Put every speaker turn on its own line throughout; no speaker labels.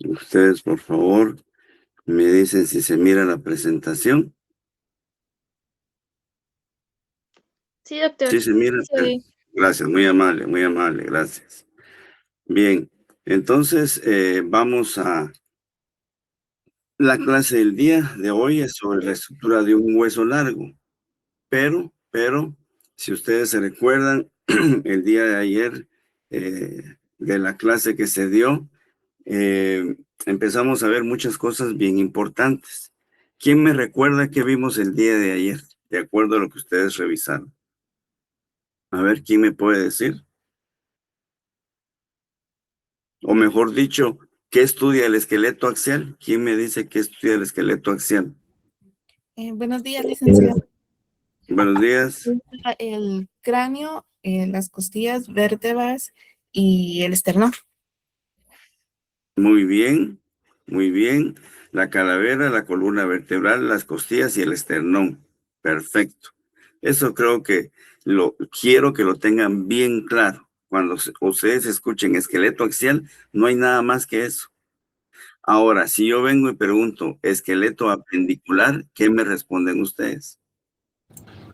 Ustedes, por favor, me dicen si se mira la presentación.
Sí, doctor.
Sí, se mira.
Sí.
Gracias, muy amable, gracias. Bien, entonces vamos a la clase del día de hoy es sobre la estructura de un hueso largo, pero, si ustedes se recuerdan, el día de ayer de la clase que se dio, empezamos a ver muchas cosas bien importantes. ¿Quién me recuerda qué vimos el día de ayer, de acuerdo a lo que ustedes revisaron? A ver, ¿quién me puede decir? O mejor dicho, ¿qué estudia el esqueleto axial? ¿Quién me dice qué estudia el esqueleto axial?
Buenos días, licenciado.
Buenos días.
El cráneo, las costillas, vértebras y el esternón.
Muy bien, muy bien. La calavera, la columna vertebral, las costillas y el esternón. Perfecto. Eso creo que quiero que lo tengan bien claro. Cuando ustedes escuchen esqueleto axial, no hay nada más que eso. Ahora, si yo vengo y pregunto esqueleto apendicular, ¿qué me responden ustedes?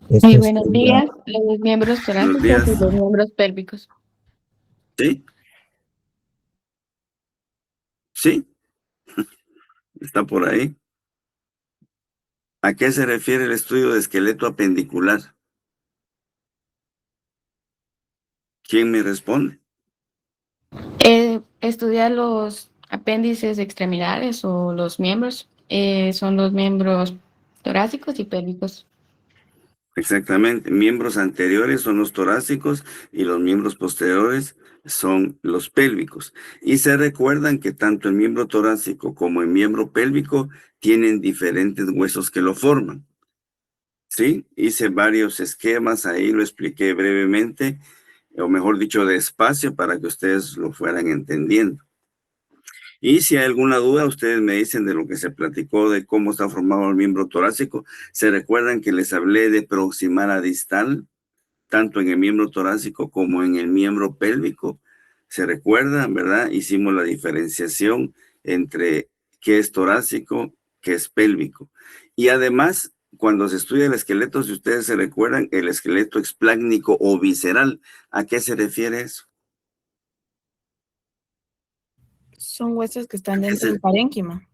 Muy buenos días. Los miembros
Buenos
torácicos y
días.
los miembros pélvicos.
¿Sí? ¿Sí? ¿Está por ahí? ¿A qué se refiere el estudio de esqueleto apendicular? ¿Quién me responde?
Estudiar los apéndices extremidades o los miembros. Son los miembros torácicos y pélvicos.
Exactamente. Miembros anteriores son los torácicos y los miembros posteriores son los pélvicos. Y se recuerdan que tanto el miembro torácico como el miembro pélvico tienen diferentes huesos que lo forman. Sí, hice varios esquemas, ahí lo expliqué brevemente, o mejor dicho, despacio para que ustedes lo fueran entendiendo. Y si hay alguna duda, ustedes me dicen de lo que se platicó, de cómo está formado el miembro torácico. Se recuerdan que les hablé de proximal a distal, tanto en el miembro torácico como en el miembro pélvico. Se recuerdan, ¿verdad? Hicimos la diferenciación entre qué es torácico, qué es pélvico. Y además, cuando se estudia el esqueleto, si ustedes se recuerdan, el esqueleto explácnico o visceral, ¿a qué se refiere eso?
Son huesos que están
¿A qué
dentro
se
del parénquima.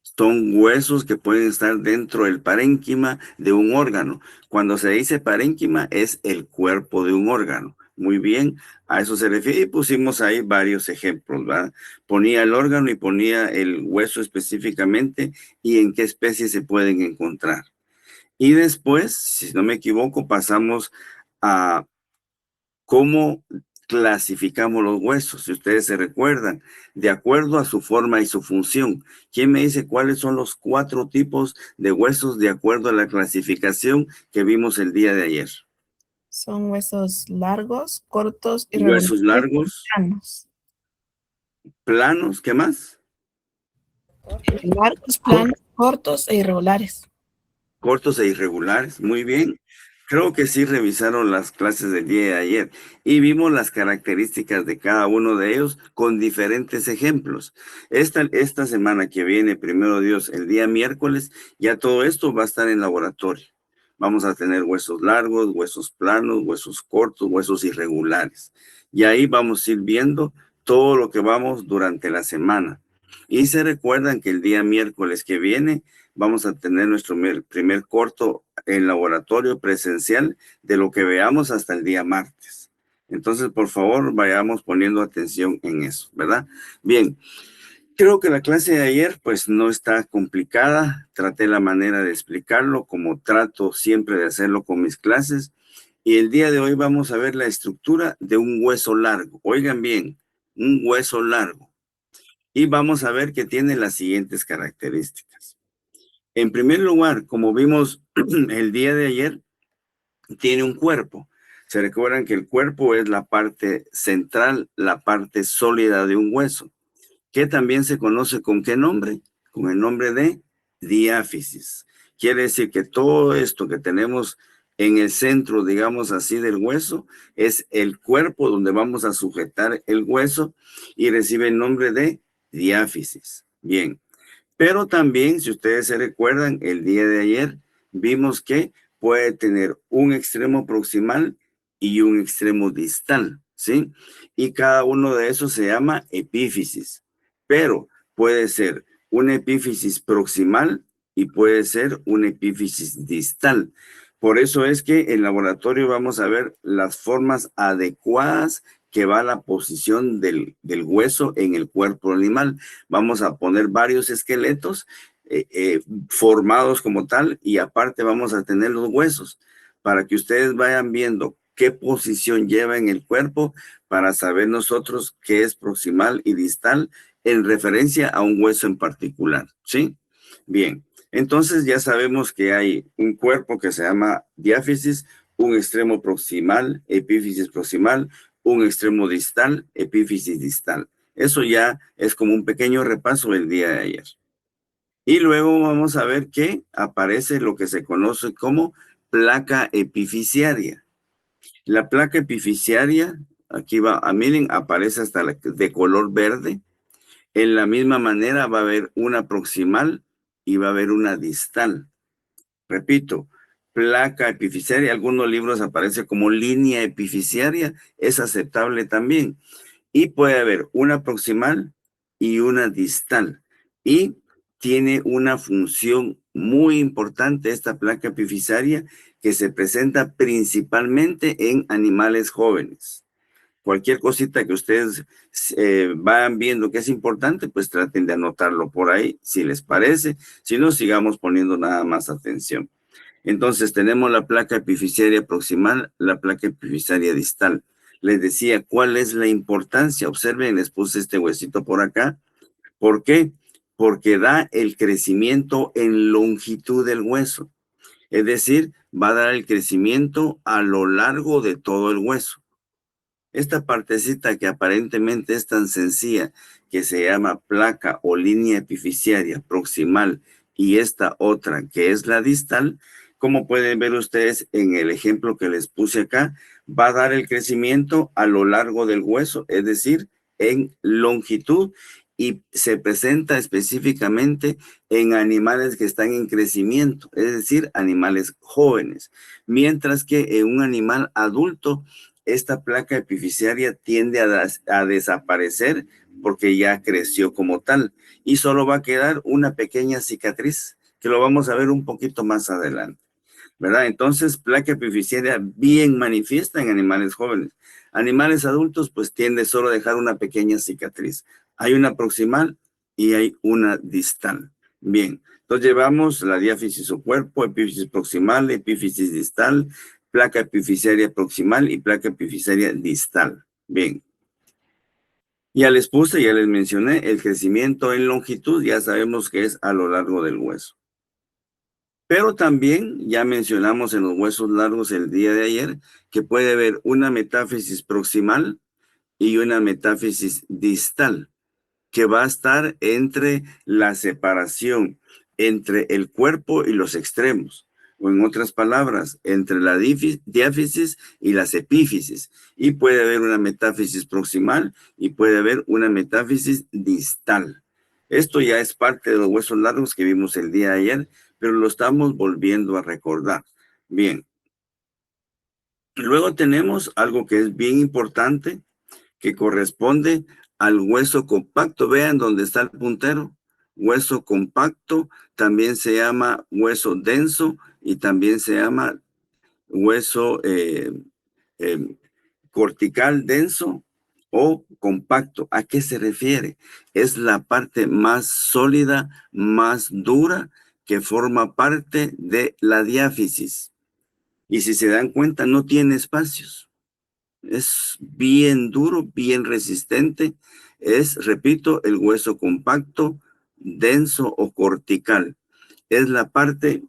Son huesos que pueden estar dentro del parénquima de un órgano. Cuando se dice parénquima es el cuerpo de un órgano. Muy bien, a eso se refiere y pusimos ahí varios ejemplos, ¿verdad? Ponía el órgano y ponía el hueso específicamente y en qué especie se pueden encontrar. Y después, si no me equivoco, pasamos a cómo clasificamos los huesos, si ustedes se recuerdan, de acuerdo a su forma y su función. ¿Quién me dice cuáles son los 4 tipos de huesos de acuerdo a la clasificación que vimos el día de ayer?
Son huesos largos, cortos,
Huesos
irregulares y
largos,
planos.
planos, ¿qué más?
Largos, planos, cortos e irregulares.
Cortos e irregulares, muy bien. Creo que sí revisaron las clases del día de ayer y vimos las características de cada uno de ellos con diferentes ejemplos. Esta semana que viene, primero Dios, el día miércoles, ya todo esto va a estar en laboratorio. Vamos a tener huesos largos, huesos planos, huesos cortos, huesos irregulares. Y ahí vamos a ir viendo todo lo que vamos durante la semana. Y se recuerdan que el día miércoles que viene vamos a tener nuestro primer corto en laboratorio presencial de lo que veamos hasta el día martes. Entonces, por favor, vayamos poniendo atención en eso, ¿verdad? Bien, creo que la clase de ayer pues no está complicada. Traté la manera de explicarlo como trato siempre de hacerlo con mis clases. Y el día de hoy vamos a ver la estructura de un hueso largo. Oigan bien, un hueso largo. Y vamos a ver que tiene las siguientes características. En primer lugar, como vimos el día de ayer, tiene un cuerpo. Se recuerdan que el cuerpo es la parte central, la parte sólida de un hueso, que también se conoce con ¿qué nombre? Con el nombre de diáfisis. Quiere decir que todo esto que tenemos en el centro, digamos así, del hueso, es el cuerpo donde vamos a sujetar el hueso y recibe el nombre de diáfisis. Bien, pero también, si ustedes se recuerdan, el día de ayer vimos que puede tener un extremo proximal y un extremo distal, ¿sí? Y cada uno de esos se llama epífisis, pero puede ser una epífisis proximal y puede ser una epífisis distal. Por eso es que en laboratorio vamos a ver las formas adecuadas que va la posición del hueso en el cuerpo animal. Vamos a poner varios esqueletos formados como tal y aparte vamos a tener los huesos para que ustedes vayan viendo qué posición lleva en el cuerpo para saber nosotros qué es proximal y distal en referencia a un hueso en particular, ¿sí? Bien, entonces ya sabemos que hay un cuerpo que se llama diáfisis, un extremo proximal, epífisis proximal, un extremo distal, epífisis distal. Eso ya es como un pequeño repaso del día de ayer. Y luego vamos a ver que aparece lo que se conoce como placa epifisiaria. La placa epifisiaria, aquí va, miren, aparece hasta de color verde. En la misma manera va a haber una proximal y va a haber una distal. Repito, placa epifisiaria, algunos libros aparece como línea epifisiaria, es aceptable también. Y puede haber una proximal y una distal. Y tiene una función muy importante esta placa epifisaria que se presenta principalmente en animales jóvenes. Cualquier cosita que ustedes vayan viendo que es importante, pues traten de anotarlo por ahí, si les parece. Si no, sigamos poniendo nada más atención. Entonces tenemos la placa epifisiaria proximal, la placa epifisaria distal. Les decía, ¿cuál es la importancia? Observen, les puse este huesito por acá. ¿Por qué? Porque da el crecimiento en longitud del hueso. Es decir, va a dar el crecimiento a lo largo de todo el hueso. Esta partecita que aparentemente es tan sencilla, que se llama placa o línea epifisiaria proximal, y esta otra que es la distal, como pueden ver ustedes en el ejemplo que les puse acá, va a dar el crecimiento a lo largo del hueso, es decir, en longitud, y se presenta específicamente en animales que están en crecimiento, es decir, animales jóvenes, mientras que en un animal adulto esta placa epifisiaria tiende a desaparecer porque ya creció como tal y solo va a quedar una pequeña cicatriz que lo vamos a ver un poquito más adelante, ¿verdad? Entonces, placa epifisiaria bien manifiesta en animales jóvenes. Animales adultos, pues tiende solo a dejar una pequeña cicatriz. Hay una proximal y hay una distal. Bien, entonces llevamos la diáfisis o cuerpo, epífisis proximal, epífisis distal, placa epifisiaria proximal y placa epifisiaria distal. Bien. Ya les puse, ya les mencioné, el crecimiento en longitud, ya sabemos que es a lo largo del hueso. Pero también ya mencionamos en los huesos largos el día de ayer que puede haber una metáfisis proximal y una metáfisis distal, que va a estar entre la separación entre el cuerpo y los extremos, o en otras palabras, entre la diáfisis y las epífisis. Y puede haber una metáfisis proximal y puede haber una metáfisis distal. Esto ya es parte de los huesos largos que vimos el día de ayer, pero lo estamos volviendo a recordar. Bien. Luego tenemos algo que es bien importante, que corresponde al hueso compacto. Vean dónde está el puntero. Hueso compacto, también se llama hueso denso y también se llama hueso eh, cortical denso o compacto. ¿A qué se refiere? Es la parte más sólida, más dura, que forma parte de la diáfisis. Y si se dan cuenta, no tiene espacios. Es bien duro, bien resistente. Es, repito, el hueso compacto, denso o cortical. Es la parte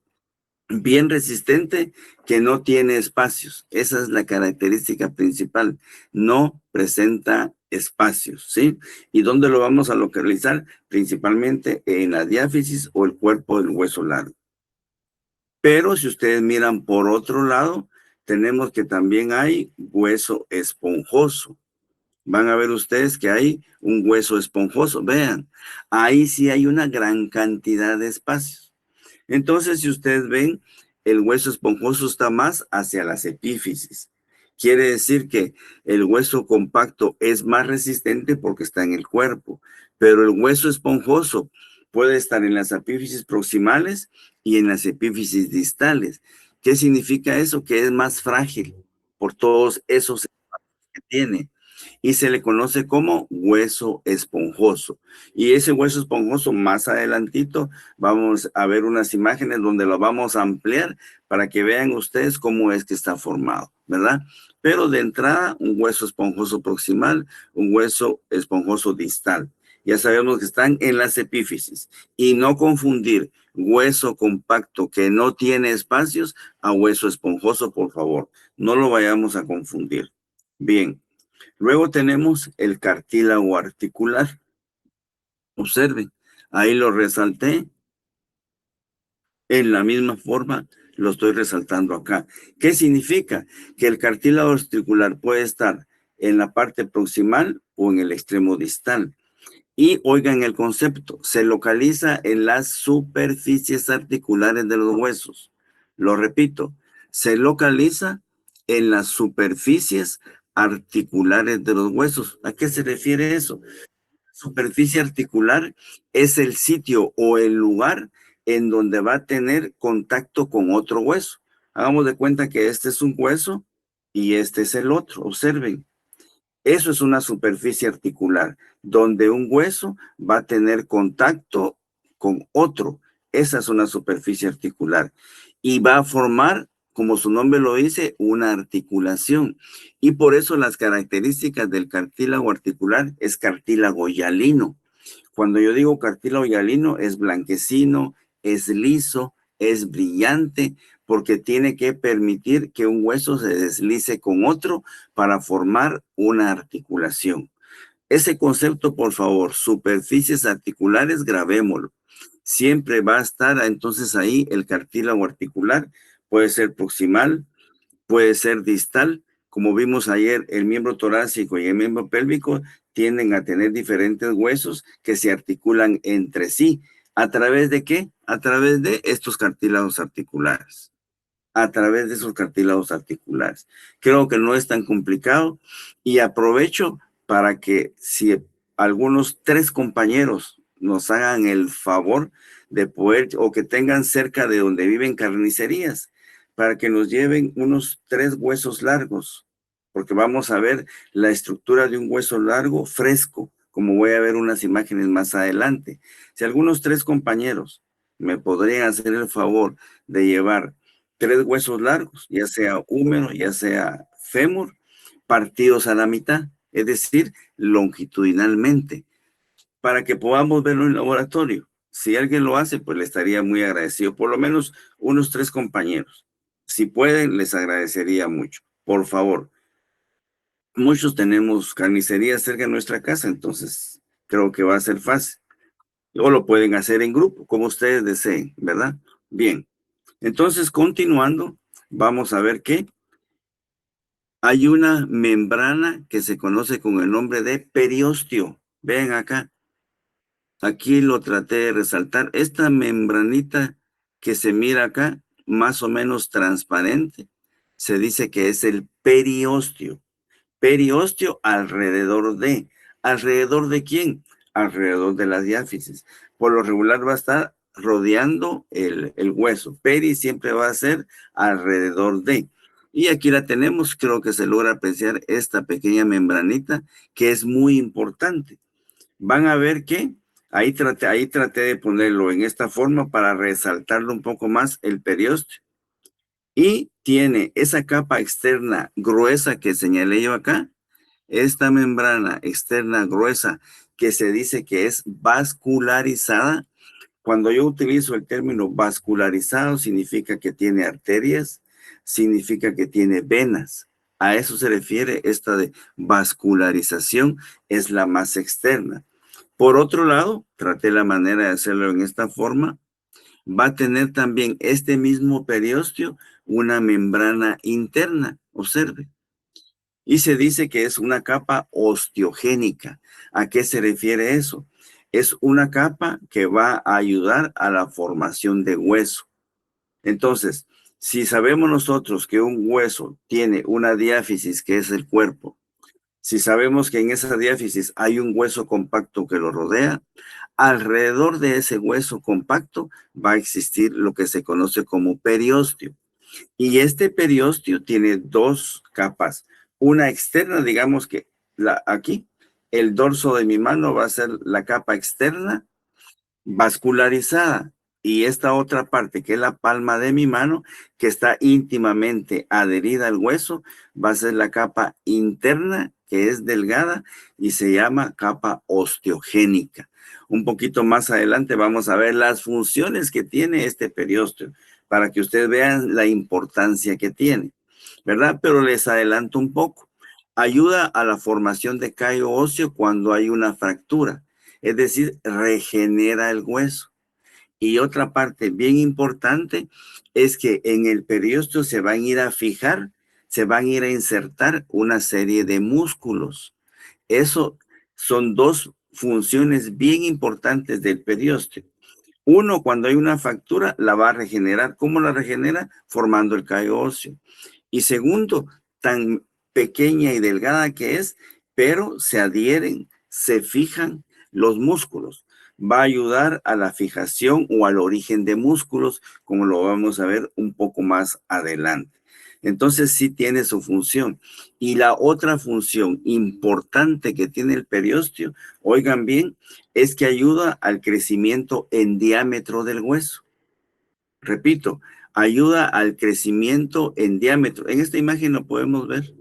bien resistente que no tiene espacios. Esa es la característica principal. No presenta espacios, ¿sí? ¿Y dónde lo vamos a localizar? Principalmente en la diáfisis o el cuerpo del hueso largo. Pero si ustedes miran por otro lado, tenemos que también hay hueso esponjoso. van a ver ustedes que hay un hueso esponjoso. Vean, ahí sí hay una gran cantidad de espacios. Entonces, si ustedes ven, el hueso esponjoso está más hacia las epífisis. Quiere decir que el hueso compacto es más resistente porque está en el cuerpo, pero el hueso esponjoso puede estar en las epífisis proximales y en las epífisis distales. ¿Qué significa eso? Que es más frágil por todos esos que tiene y se le conoce como hueso esponjoso. Y ese hueso esponjoso, más adelantito, vamos a ver unas imágenes donde lo vamos a ampliar para que vean ustedes cómo es que está formado, ¿verdad? Pero de entrada, un hueso esponjoso proximal, un hueso esponjoso distal. Ya sabemos que están en las epífisis. Y no confundir hueso compacto que no tiene espacios a hueso esponjoso, por favor. No lo vayamos a confundir. Bien. Luego tenemos el cartílago articular. Observen, ahí lo resalté. En la misma forma lo estoy resaltando acá. ¿Qué significa? Que el cartílago articular puede estar en la parte proximal o en el extremo distal. Y oigan el concepto, se localiza en las superficies articulares de los huesos. Lo repito, se localiza en las superficies articulares de los huesos. ¿A qué se refiere eso? Superficie articular es el sitio o el lugar en donde va a tener contacto con otro hueso. Hagamos de cuenta que este es un hueso y este es el otro. Observen. Eso es una superficie articular, donde un hueso va a tener contacto con otro. Esa es una superficie articular. Y va a formar, como su nombre lo dice, una articulación. Y por eso las características del cartílago articular es cartílago hialino. Cuando yo digo cartílago hialino, es blanquecino, es liso, es brillante, porque tiene que permitir que un hueso se deslice con otro para formar una articulación. Ese concepto, por favor, superficies articulares, grabémoslo. Siempre va a estar entonces ahí el cartílago articular, puede ser proximal, puede ser distal. Como vimos ayer, el miembro torácico y el miembro pélvico tienden a tener diferentes huesos que se articulan entre sí. ¿A través de qué? A través de estos cartílagos articulares. A través de esos cartílagos articulares. Creo que no es tan complicado y aprovecho para que si algunos 3 compañeros nos hagan el favor de poder o que tengan cerca de donde viven carnicerías para que nos lleven unos 3 huesos largos, porque vamos a ver la estructura de un hueso largo fresco, como voy a ver unas imágenes más adelante. Si algunos 3 compañeros me podrían hacer el favor de llevar 3 huesos largos, ya sea húmero, ya sea fémur, partidos a la mitad, es decir, longitudinalmente, para que podamos verlo en el laboratorio. Si alguien lo hace, pues le estaría muy agradecido, por lo menos unos 3 compañeros. Si pueden, les agradecería mucho. Por favor. Muchos tenemos carnicerías cerca de nuestra casa, entonces creo que va a ser fácil. O lo pueden hacer en grupo, como ustedes deseen, ¿verdad? Bien. Entonces, continuando, vamos a ver que hay una membrana que se conoce con el nombre de periósteo. Ven acá. Aquí lo traté de resaltar. Esta membranita que se mira acá, más o menos transparente, se dice que es el periósteo. Periósteo ¿alrededor de quién? Alrededor de las diáfisis. Por lo regular va a estar rodeando el hueso. Peri siempre va a ser alrededor de. Y aquí la tenemos, creo que se logra apreciar esta pequeña membranita que es muy importante. Van a ver que ahí traté de ponerlo en esta forma para resaltarlo un poco más el periósteo. Y tiene esa capa externa gruesa que señalé yo acá, esta membrana externa gruesa que se dice que es vascularizada. Cuando yo utilizo el término vascularizado, significa que tiene arterias, significa que tiene venas. A eso se refiere esta de vascularización, es la más externa. Por otro lado, traté la manera de hacerlo en esta forma. Va a tener también este mismo periósteo una membrana interna. Observe. y se dice que es una capa osteogénica. ¿A qué se refiere eso? Es una capa que va a ayudar a la formación de hueso. Entonces, si sabemos nosotros que un hueso tiene una diáfisis, que es el cuerpo, si sabemos que en esa diáfisis hay un hueso compacto que lo rodea, alrededor de ese hueso compacto va a existir lo que se conoce como periósteo. Y este periósteo tiene dos capas. Una externa, digamos que aquí, el dorso de mi mano va a ser la capa externa vascularizada. Y esta otra parte, que es la palma de mi mano, que está íntimamente adherida al hueso, va a ser la capa interna, que es delgada y se llama capa osteogénica. Un poquito más adelante vamos a ver las funciones que tiene este periósteo para que ustedes vean la importancia que tiene, ¿verdad? Pero les adelanto un poco. Ayuda a la formación de callo óseo cuando hay una fractura, es decir, regenera el hueso. Y otra parte bien importante es que en el periósteo se van a ir a fijar, se van a ir a insertar una serie de músculos. Eso son dos funciones bien importantes del periósteo. Uno, cuando hay una fractura, la va a regenerar. ¿Cómo la regenera? Formando el callo óseo. Y segundo, tan pequeña y delgada que es, pero se adhieren, se fijan los músculos. Va a ayudar a la fijación o al origen de músculos, como lo vamos a ver un poco más adelante. Entonces sí tiene su función. Y la otra función importante que tiene el periósteo, oigan bien, es que ayuda al crecimiento en diámetro del hueso. Repito, ayuda al crecimiento en diámetro. En esta imagen lo podemos ver.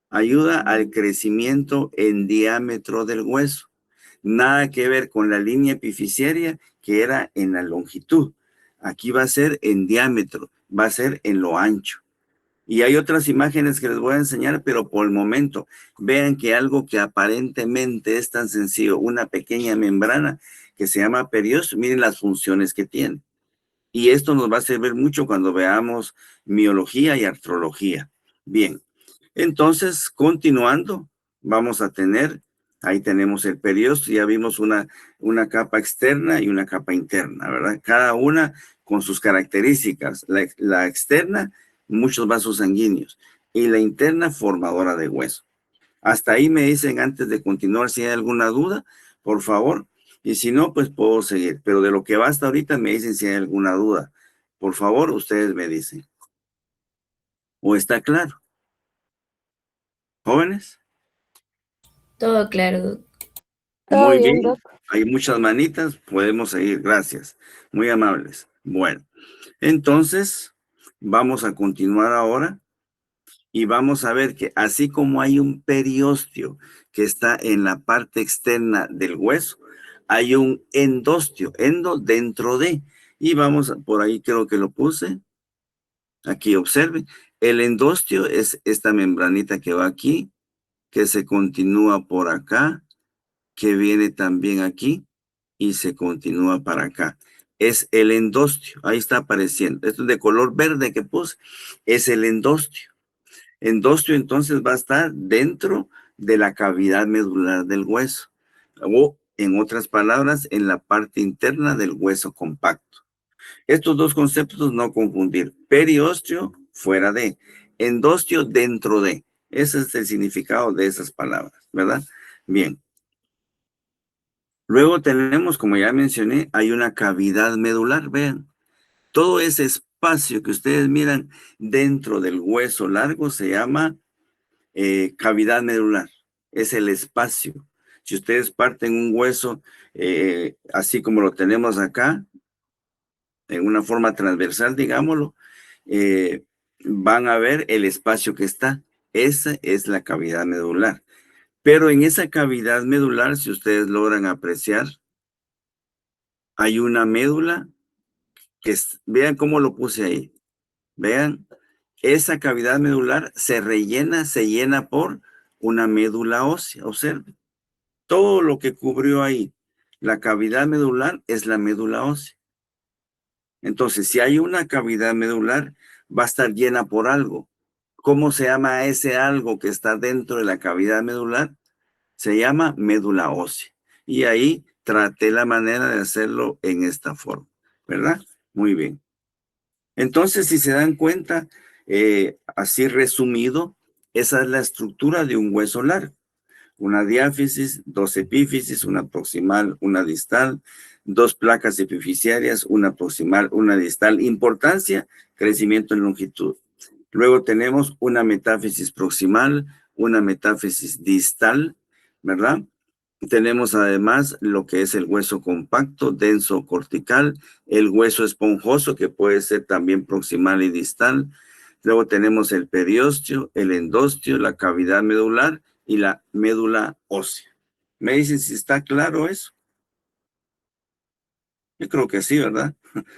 Ayuda al crecimiento en diámetro del hueso. Nada que ver con la línea epifisiaria que era en la longitud. Aquí va a ser en diámetro, va a ser en lo ancho. Y hay otras imágenes que les voy a enseñar, pero por el momento, vean que algo que aparentemente es tan sencillo, una pequeña membrana que se llama periósteo, miren las funciones que tiene. Y esto nos va a servir mucho cuando veamos miología y artrología. Bien, entonces, continuando, vamos a tener, ahí tenemos el periósteo, ya vimos una capa externa y una capa interna, ¿verdad? Cada una con sus características. La externa, muchos vasos sanguíneos, y la interna, formadora de hueso. Hasta ahí me dicen antes de continuar si hay alguna duda, por favor. Y si no, pues puedo seguir. Pero de lo que va hasta ahorita me dicen si hay alguna duda. Por favor, ustedes me dicen. ¿O está claro? ¿Jóvenes?
Todo claro, Doc.
Todo
Muy
bien,
bien.
Doc.
Hay muchas manitas. Podemos seguir. Gracias. Muy amables. Bueno, entonces vamos a continuar ahora. Y vamos a ver que así como hay un periósteo que está en la parte externa del hueso, hay un endostio, endo dentro de. Y vamos, por ahí creo que lo puse. Aquí observen. El endostio es esta membranita que va aquí, que se continúa por acá, que viene también aquí y se continúa para acá. Es el endostio. Ahí está apareciendo. Esto es de color verde que puse. Es el endostio. Endostio entonces va a estar dentro de la cavidad medular del hueso, o en otras palabras, en la parte interna del hueso compacto. Estos dos conceptos no confundir. Periósteo fuera de, endostio dentro de. Ese es el significado de esas palabras, ¿verdad? Bien. Luego tenemos, como ya mencioné, hay una cavidad medular, vean. Todo ese espacio que ustedes miran dentro del hueso largo se llama cavidad medular, es el espacio. Si ustedes parten un hueso, así como lo tenemos acá, en una forma transversal, digámoslo, van a ver el espacio que está. Esa es la cavidad medular. Pero en esa cavidad medular, si ustedes logran apreciar, hay una médula vean cómo lo puse ahí. Vean, esa cavidad medular se llena por una médula ósea. Observen. Todo lo que cubrió ahí la cavidad medular es la médula ósea. Entonces, si hay una cavidad medular, va a estar llena por algo. ¿Cómo se llama ese algo que está dentro de la cavidad medular? Se llama médula ósea. Y ahí traté la manera de hacerlo en esta forma, ¿verdad? Muy bien. Entonces, si se dan cuenta, así resumido, esa es la estructura de un hueso largo. Una diáfisis, dos epífisis, una proximal, una distal, dos placas epifisiarias, una proximal, una distal. Importancia, crecimiento en longitud. Luego tenemos una metáfisis proximal, una metáfisis distal, ¿verdad? Tenemos además lo que es el hueso compacto, denso cortical, el hueso esponjoso, que puede ser también proximal y distal. Luego tenemos el periósteo, el endostio, la cavidad medular y la médula ósea. ¿Me dicen si está claro eso? Yo creo que sí, ¿verdad?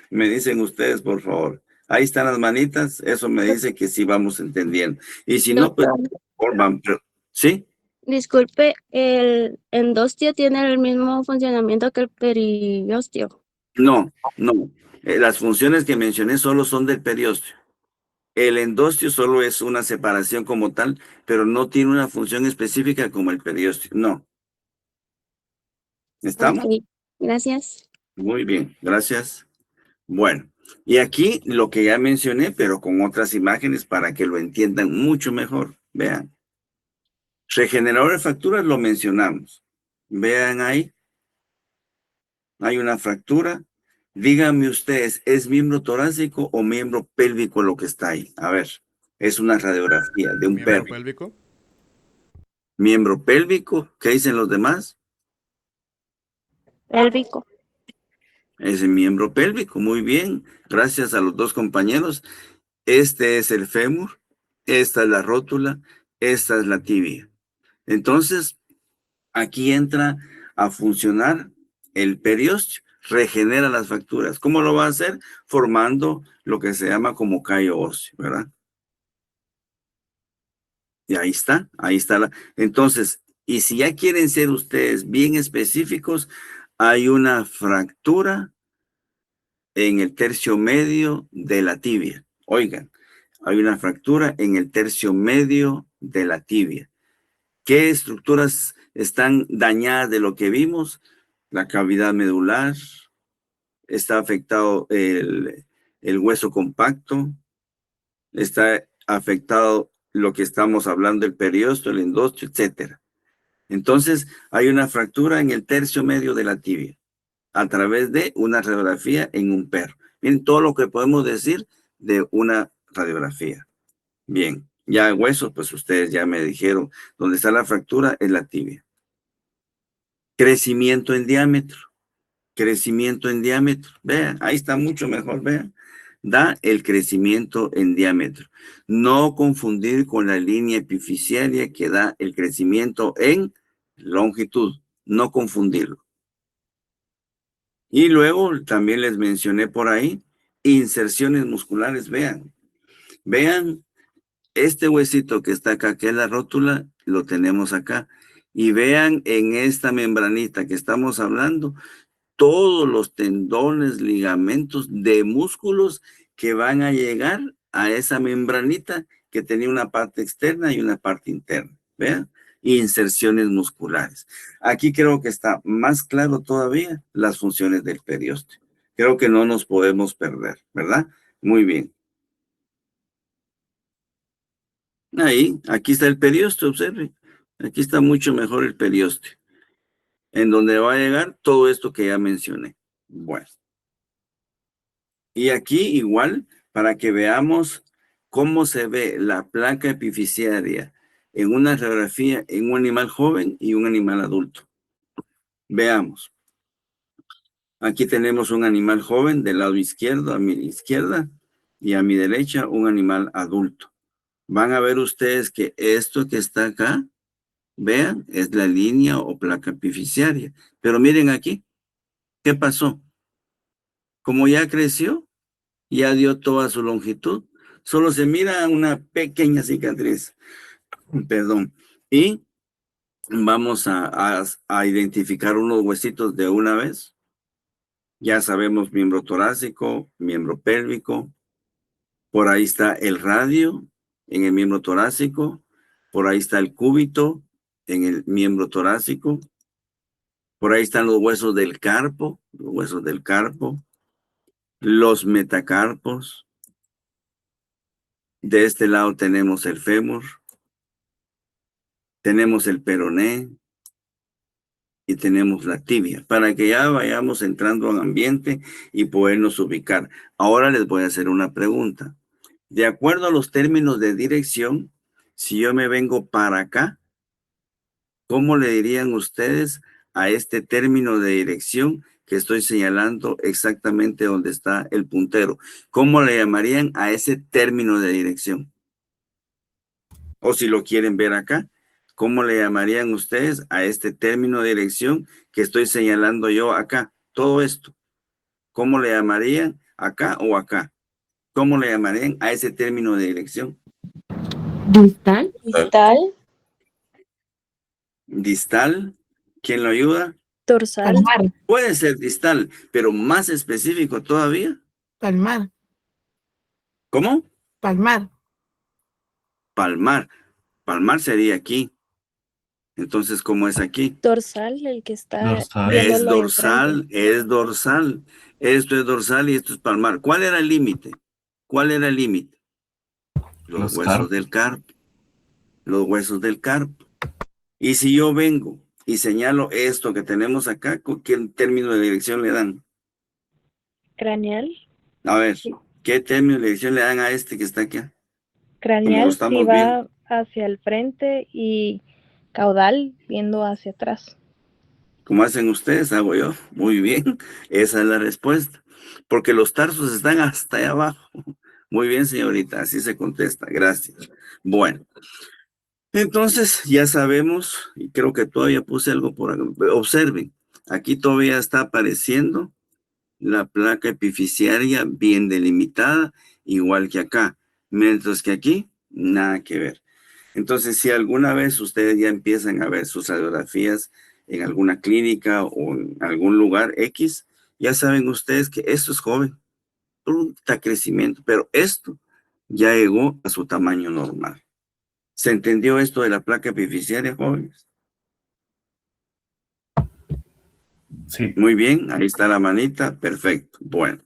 Me dicen ustedes, por favor. Ahí están las manitas, eso me dice que sí vamos entendiendo. Y si no, pues,
Doctor,
por favor, ¿sí?
disculpe, ¿el endostio tiene el mismo funcionamiento que el periósteo?
No, no. Las funciones que mencioné solo son del periósteo. El endostio solo es una separación como tal, pero no tiene una función específica como el periósteo. No. ¿Estamos?
Ok, gracias.
Muy bien, gracias. Bueno, y aquí lo que ya mencioné, pero con otras imágenes para que lo entiendan mucho mejor. Vean. Regenerador de fracturas lo mencionamos. Vean ahí, hay una fractura. Díganme ustedes, ¿es miembro torácico o miembro pélvico lo que está ahí? A ver, es una radiografía de un
Miembro
perro.
pélvico.
Miembro pélvico, ¿qué dicen los demás?
Pélvico.
Es el miembro pélvico, muy bien. Gracias a los dos compañeros. Este es el fémur, esta es la rótula, esta es la tibia. Entonces, aquí entra a funcionar el periósteo, regenera las fracturas. ¿Cómo lo va a hacer? Formando lo que se llama como callo óseo, ¿verdad? Y ahí está la. Entonces, y si ya quieren ser ustedes bien específicos, hay una fractura en el tercio medio de la tibia. Oigan, hay una fractura en el tercio medio de la tibia. ¿Qué estructuras están dañadas de lo que vimos? La cavidad medular, está afectado el hueso compacto, está afectado lo que estamos hablando, el periósteo, el endostio, etcétera. Entonces, hay una fractura en el tercio medio de la tibia a través de una radiografía en un perro. Miren todo lo que podemos decir de una radiografía. Bien, ya el hueso, pues ustedes ya me dijeron, donde está la fractura es la tibia. Crecimiento en diámetro. Crecimiento en diámetro. Vean, ahí está mucho mejor, vean. Da el crecimiento en diámetro. No confundir con la línea epifisiaria que da el crecimiento en longitud. No confundirlo. Y luego también les mencioné por ahí inserciones musculares. Vean, vean este huesito que está acá, que es la rótula, lo tenemos acá. Y vean en esta membranita que estamos hablando, todos los tendones, ligamentos de músculos que van a llegar a esa membranita que tenía una parte externa y una parte interna. Vean, inserciones musculares. Aquí creo que está más claro todavía las funciones del periósteo. Creo que no nos podemos perder, ¿verdad? Muy bien. Ahí, aquí está el periósteo, observe. Aquí está mucho mejor el periósteo, en donde va a llegar todo esto que ya mencioné. Bueno. Y aquí igual, para que veamos cómo se ve la placa epifisiaria en una radiografía en un animal joven y un animal adulto. Veamos. Aquí tenemos un animal joven del lado izquierdo, a mi izquierda, y a mi derecha un animal adulto. Van a ver ustedes que esto que está acá, vean, es la línea o placa epifisiaria. Pero miren aquí, ¿qué pasó? Como ya creció, ya dio toda su longitud, solo se mira una pequeña cicatriz, perdón, y vamos a identificar unos huesitos de una vez. Ya sabemos miembro torácico, miembro pélvico, por ahí está el radio, en el miembro torácico. Por ahí está el cúbito en el miembro torácico. Por ahí están los huesos del carpo, los metacarpos. De este lado tenemos el fémur, tenemos el peroné y tenemos la tibia, para que ya vayamos entrando en ambiente y podernos ubicar. Ahora les voy a hacer una pregunta. De acuerdo a los términos de dirección, si yo me vengo para acá, ¿cómo le dirían ustedes a este término de dirección que estoy señalando exactamente donde está el puntero? ¿Cómo le llamarían a ese término de dirección? O si lo quieren ver acá, ¿cómo le llamarían ustedes a este término de dirección que estoy señalando yo acá? Todo esto. ¿Cómo le llamarían acá o acá? ¿Cómo le llamarían a ese término de dirección?
Distal.
Distal.
¿Distal? ¿Quién lo ayuda?
Dorsal.
Palmar,
Puede ser distal, pero más específico todavía.
palmar,
¿Cómo?
palmar.
Palmar. Palmar sería aquí. Entonces, ¿cómo es aquí?
Dorsal, el que está
Dorsal.
Es
viéndolo de
dorsal, es dorsal. Esto es dorsal y esto es palmar. ¿Cuál era el límite? ¿Cuál era el límite? Los
Los
huesos
carpos.
del carpo. Los huesos del carpo. Y si yo vengo y señalo esto que tenemos acá, ¿qué término de dirección le dan?
Craneal.
A ver, ¿qué término de dirección le dan a este que está aquí? Como lo
Craneal si
estamos viendo.
va hacia el frente y caudal viendo hacia atrás.
¿Cómo hacen ustedes? Hago yo. Muy bien. Esa es la respuesta. Porque los tarsos están hasta allá abajo. Muy bien, señorita. Así se contesta. Gracias. Bueno. Entonces, ya sabemos, y creo que todavía puse algo por acá. Observen. Aquí todavía está apareciendo la placa epifisiaria bien delimitada, igual que acá. Mientras que aquí, nada que ver. Entonces, si alguna vez ustedes ya empiezan a ver sus radiografías en alguna clínica o en algún lugar X, ya saben ustedes que esto es joven, está crecimiento, pero esto ya llegó a su tamaño normal. ¿Se entendió esto de la placa epifisiaria, jóvenes?
Sí.
Muy bien, ahí está la manita, perfecto. Bueno,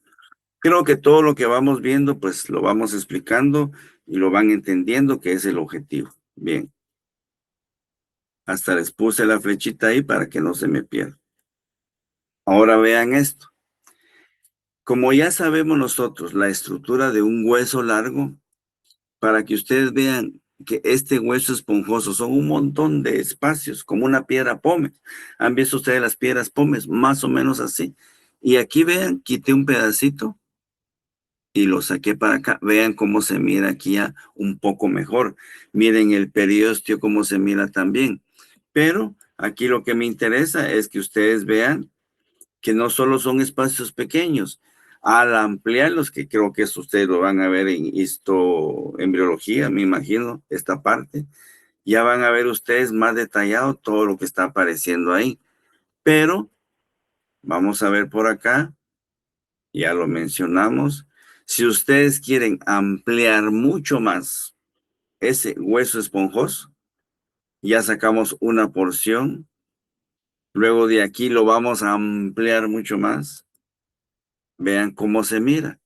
creo que todo lo que vamos viendo, pues lo vamos explicando y lo van entendiendo que es el objetivo. Bien. Hasta les puse la flechita ahí para que no se me pierda. Ahora vean esto. Como ya sabemos nosotros la estructura de un hueso largo, para que ustedes vean que este hueso esponjoso son un montón de espacios, como una piedra pómez. ¿Han visto ustedes las piedras pómez? Más o menos así. Y aquí vean, quité un pedacito y lo saqué para acá. Vean cómo se mira aquí ya un poco mejor. Miren el periósteo cómo se mira también. Pero aquí lo que me interesa es que ustedes vean que no solo son espacios pequeños. Al ampliarlos, que creo que eso ustedes lo van a ver en histoembriología, me imagino, esta parte, ya van a ver ustedes más detallado todo lo que está apareciendo ahí. Pero vamos a ver por acá, ya lo mencionamos. Si ustedes quieren ampliar mucho más ese hueso esponjoso, ya sacamos una porción. Luego de aquí lo vamos a ampliar mucho más. Vean cómo se mira.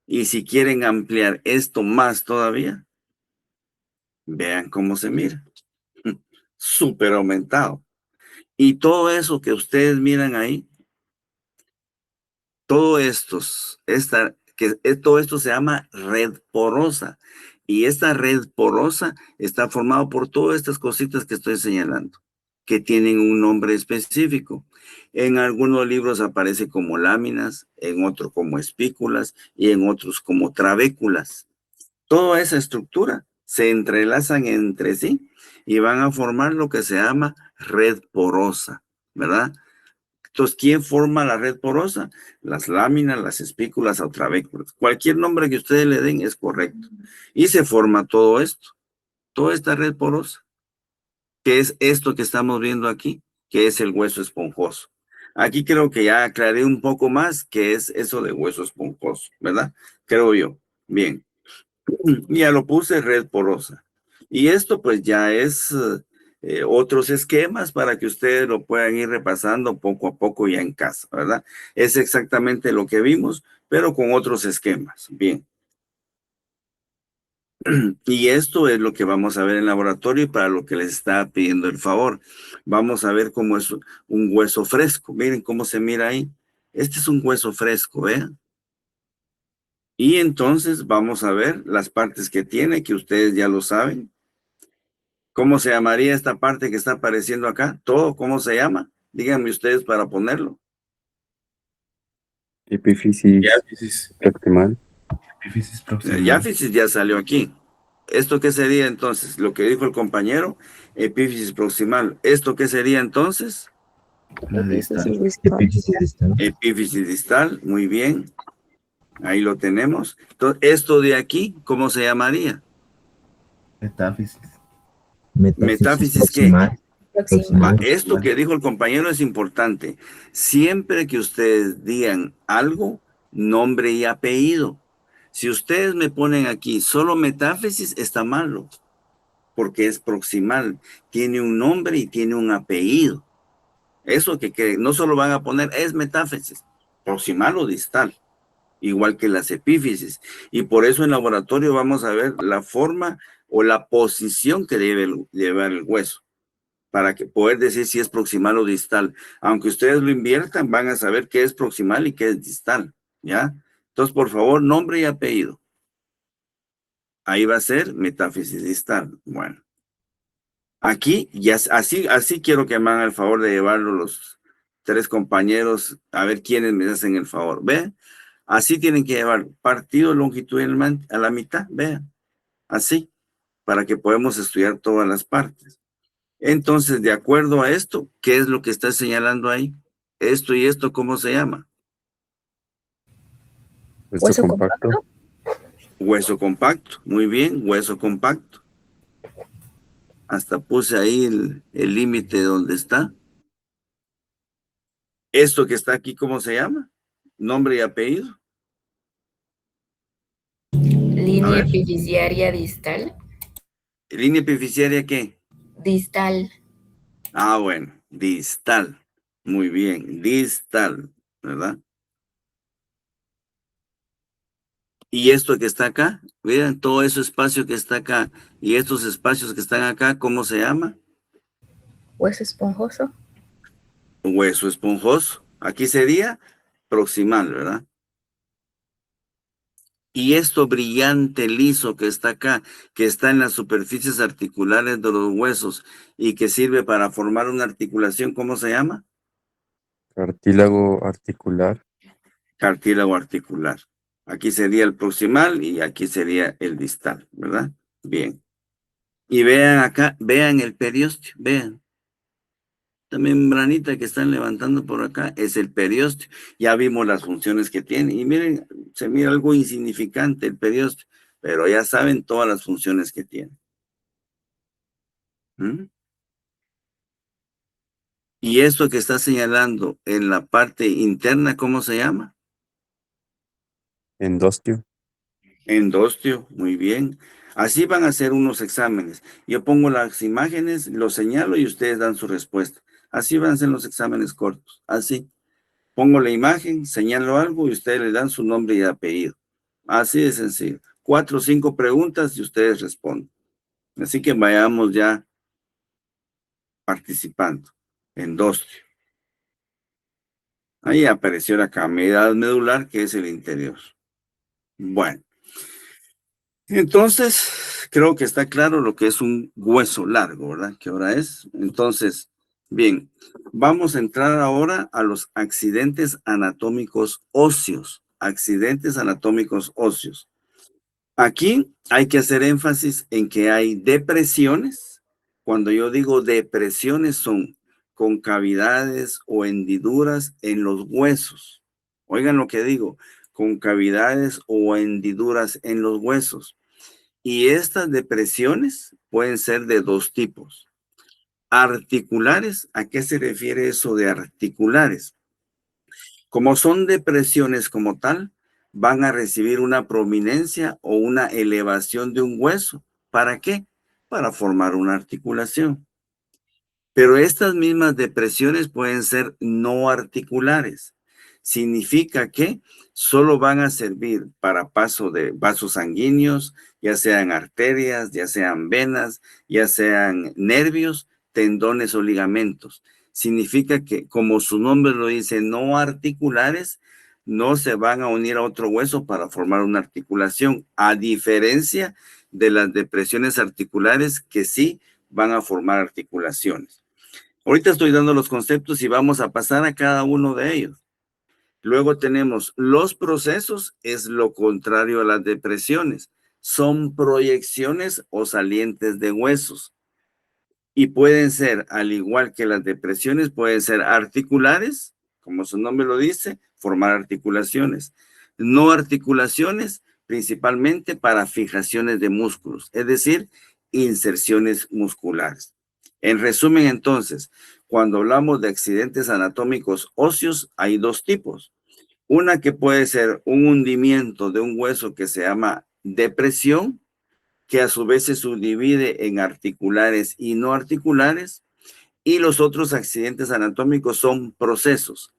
Y si quieren ampliar esto más todavía, vean cómo se mira. Súper aumentado. Y todo eso que ustedes miran ahí, todo esto se llama red porosa. Y esta red porosa está formada por todas estas cositas que estoy señalando, que tienen un nombre específico. En algunos libros aparece como láminas, en otros como espículas y en otros como trabéculas. Toda esa estructura se entrelazan entre sí y van a formar lo que se llama red porosa, ¿verdad? Entonces, ¿quién forma la red porosa? Las láminas, las espículas o trabéculas. Cualquier nombre que ustedes le den es correcto. Y se forma todo esto, toda esta red porosa, que es esto que estamos viendo aquí, que es el hueso esponjoso. Aquí creo que ya aclaré un poco más qué es eso de hueso esponjoso, ¿verdad? Creo yo. Bien. Ya lo puse, red porosa. Y esto pues ya es otros esquemas para que ustedes lo puedan ir repasando poco a poco ya en casa, ¿verdad? Es exactamente lo que vimos, pero con otros esquemas. Bien. Y esto es lo que vamos a ver en laboratorio y para lo que les está pidiendo el favor. Vamos a ver cómo es un hueso fresco. Miren cómo se mira ahí. Este es un hueso fresco, vean. Y entonces vamos a ver las partes que tiene, que ustedes ya lo saben. ¿Cómo se llamaría esta parte que está apareciendo acá? ¿Todo cómo se llama? Díganme ustedes para ponerlo.
Epífisis
Diáfisis,
proximal.
epífisis
El
proximal.
diáfisis ya salió aquí. ¿Esto qué sería entonces? Lo que dijo el compañero, epífisis proximal. ¿Esto qué sería entonces?
La distal.
Epífisis distal.
Epífisis distal, muy bien. Ahí lo tenemos. Entonces, esto de aquí, ¿cómo se llamaría?
Metáfisis.
Metáfisis, ¿qué?
proximal. Proximal.
Esto que dijo el compañero es importante. Siempre que ustedes digan algo, nombre y apellido. Si ustedes me ponen aquí solo metáfisis, está malo, porque es proximal. Tiene un nombre y tiene un apellido. Eso que no solo van a poner es metáfisis, proximal o distal, igual que las epífisis. Y por eso en laboratorio vamos a ver la forma o la posición que debe llevar el hueso, para que poder decir si es proximal o distal. Aunque ustedes lo inviertan, van a saber qué es proximal y qué es distal, ¿ya? Entonces, por favor, nombre y apellido. Ahí va a ser metáfisis distal. Bueno. Aquí, ya así quiero que me hagan el favor de llevarlo los 3 compañeros, a ver quiénes me hacen el favor. ¿Ve? Así tienen que llevar partido longitudinalmente a la mitad, vean. Así, para que podamos estudiar todas las partes. Entonces, de acuerdo a esto, ¿qué es lo que está señalando ahí? Esto y esto, ¿cómo se llama?
Hueso compacto.
Hueso compacto. Muy bien, hueso compacto. Hasta puse ahí el límite donde está. Esto que está aquí, ¿cómo se llama? Nombre y apellido.
Línea epifisiaria distal.
¿Línea epifisiaria qué?
Distal.
Ah, bueno, distal. Muy bien, distal, ¿verdad? Y esto que está acá, vean todo ese espacio que está acá y estos espacios que están acá, ¿cómo se llama?
Hueso esponjoso.
Hueso esponjoso. Aquí sería proximal, ¿verdad? Y esto brillante, liso que está acá, que está en las superficies articulares de los huesos y que sirve para formar una articulación, ¿cómo se llama?
Cartílago articular.
Cartílago articular. Aquí sería el proximal y aquí sería el distal, ¿verdad? Bien. Y vean acá, vean el periósteo, vean. La membranita que están levantando por acá es el periósteo. Ya vimos las funciones que tiene. Y miren, se mira algo insignificante el periósteo, pero ya saben todas las funciones que tiene. ¿Mm? Y esto que está señalando en la parte interna, ¿cómo se llama?
Endostio.
Endostio, muy bien. Así van a hacer unos exámenes. Yo pongo las imágenes, los señalo y ustedes dan su respuesta. Así van a ser los exámenes cortos. Así. Pongo la imagen, señalo algo y ustedes le dan su nombre y apellido. Así de sencillo. 4 o 5 preguntas y ustedes responden. Así que vayamos ya participando. Endostio. Ahí apareció la cavidad medular, que es el interior. Bueno. Entonces, creo que está claro lo que es un hueso largo, ¿verdad? ¿Qué hora es? Entonces, bien, vamos a entrar ahora a los accidentes anatómicos óseos. Accidentes anatómicos óseos. Aquí hay que hacer énfasis en que hay depresiones. Cuando yo digo depresiones son concavidades o hendiduras en los huesos. Oigan lo que digo, concavidades o hendiduras en los huesos. Y estas depresiones pueden ser de 2 tipos. Articulares, ¿a qué se refiere eso de articulares? Como son depresiones como tal, van a recibir una prominencia o una elevación de un hueso. ¿Para qué? Para formar una articulación. Pero estas mismas depresiones pueden ser no articulares. Significa que solo van a servir para paso de vasos sanguíneos, ya sean arterias, ya sean venas, ya sean nervios, tendones o ligamentos. Significa que, como su nombre lo dice, no articulares, no se van a unir a otro hueso para formar una articulación, a diferencia de las depresiones articulares que sí van a formar articulaciones. Ahorita estoy dando los conceptos y vamos a pasar a cada uno de ellos. Luego tenemos los procesos, es lo contrario a las depresiones. Son proyecciones o salientes de huesos. Y pueden ser, al igual que las depresiones, pueden ser articulares, como su nombre lo dice, formar articulaciones. No articulaciones, principalmente para fijaciones de músculos, es decir, inserciones musculares. En resumen, entonces, cuando hablamos de accidentes anatómicos óseos, hay dos tipos. Una que puede ser un hundimiento de un hueso que se llama depresión, que a su vez se subdivide en articulares y no articulares, y los otros accidentes anatómicos son procesos,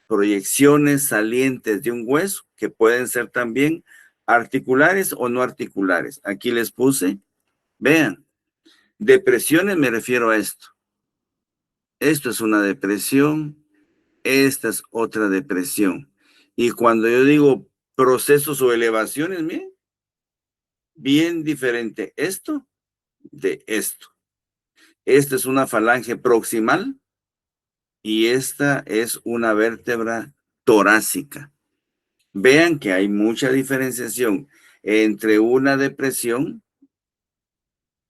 proyecciones salientes de un hueso, que pueden ser también articulares o no articulares. Aquí les puse, vean, depresiones me refiero a esto. Esto es una depresión, esta es otra depresión. Y cuando yo digo procesos o elevaciones, miren, bien diferente esto de esto. Esta es una falange proximal y esta es una vértebra torácica. Vean que hay mucha diferenciación entre una depresión,